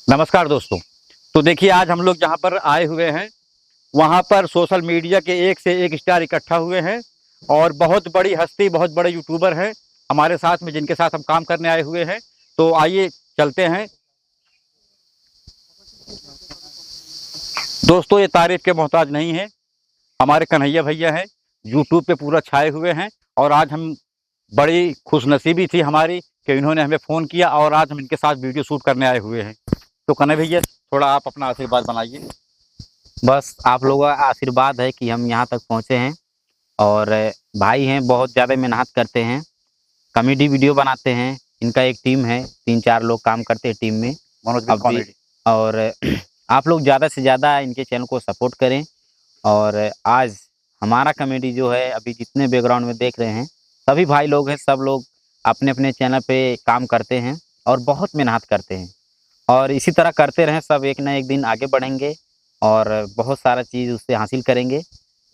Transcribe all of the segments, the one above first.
नमस्कार दोस्तों। तो देखिए, आज हम लोग जहाँ पर आए हुए हैं वहाँ पर सोशल मीडिया के एक से एक स्टार इकट्ठा हुए हैं और बहुत बड़ी हस्ती, बहुत बड़े यूट्यूबर हैं हमारे साथ में, जिनके साथ हम काम करने आए हुए हैं। तो आइए चलते हैं। दोस्तों, ये तारीफ के मोहताज नहीं है, हमारे कन्हैया भैया हैं, यूट्यूब पे पूरा छाए हुए हैं। और आज हम बड़ी खुशनसीबी थी हमारी कि इन्होंने हमें फ़ोन किया और आज हम इनके साथ वीडियो शूट करने आए हुए हैं। तो कन्हैया भैया, थोड़ा आप अपना आशीर्वाद बनाइए। बस आप लोगों का आशीर्वाद है कि हम यहाँ तक पहुँचे हैं। और भाई हैं, बहुत ज़्यादा मेहनत करते हैं, कॉमेडी वीडियो बनाते हैं। इनका एक टीम है, 3-4 लोग काम करते हैं टीम में मनोज विद अभी। कॉमेडी। और आप लोग ज़्यादा से ज़्यादा इनके चैनल को सपोर्ट करें। और आज हमारा कॉमेडी जो है, अभी जितने बैकग्राउंड में देख रहे हैं सभी भाई लोग हैं, सब लोग अपने अपने चैनल पे काम करते हैं और बहुत मेहनत करते हैं। और इसी तरह करते रहें, सब एक ना एक दिन आगे बढ़ेंगे और बहुत सारा चीज़ उससे हासिल करेंगे।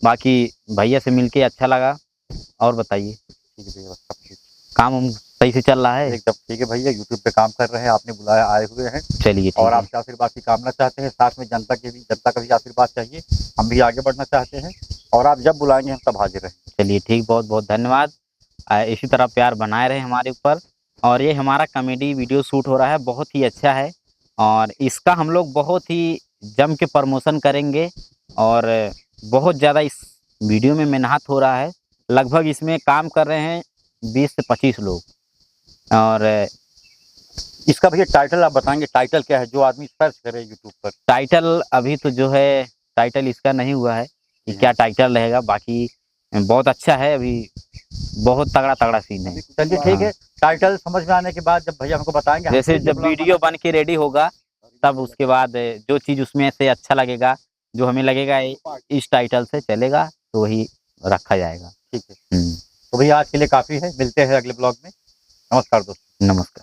बाकी भैया से मिलके अच्छा लगा। और बताइए, ठीक है भैया, बस सब ठीक। काम हम सही से चल रहा है? एकदम ठीक है भैया, यूट्यूब पे काम कर रहे हैं, आपने बुलाया, आए हुए हैं। चलिए ठीक और है। आपसे आशीर्वाद की कामना चाहते हैं, साथ में जनता का भी आशीर्वाद चाहिए। हम भी आगे बढ़ना चाहते हैं और आप जब बुलाएंगे हम तब हाजिर रहेंगे। चलिए ठीक, बहुत बहुत धन्यवाद। इसी तरह प्यार बनाए रहे हमारे ऊपर। और ये हमारा कॉमेडी वीडियो शूट हो रहा है, बहुत ही अच्छा है और इसका हम लोग बहुत ही जम के प्रमोशन करेंगे। और बहुत ज़्यादा इस वीडियो में मेहनत हो रहा है, लगभग इसमें काम कर रहे हैं 20 से 25 लोग। और इसका भैया टाइटल आप बताएंगे, टाइटल क्या है जो आदमी सर्च करे यूट्यूब पर? टाइटल अभी तो जो है, टाइटल इसका नहीं हुआ है कि क्या टाइटल रहेगा। बाकी बहुत अच्छा है, अभी बहुत तगड़ा तगड़ा सीन है। चलिए ठीक है, टाइटल समझ में आने के बाद जब भैया हमको बताएंगे, जैसे जब वीडियो बन के रेडी होगा तब उसके बाद जो चीज़ उसमें से अच्छा लगेगा, जो हमें लगेगा इस टाइटल से चलेगा, तो वही रखा जाएगा। ठीक है। तो भैया आज के लिए काफ़ी है, मिलते हैं अगले ब्लॉग में। नमस्कार दोस्तों। नमस्कार।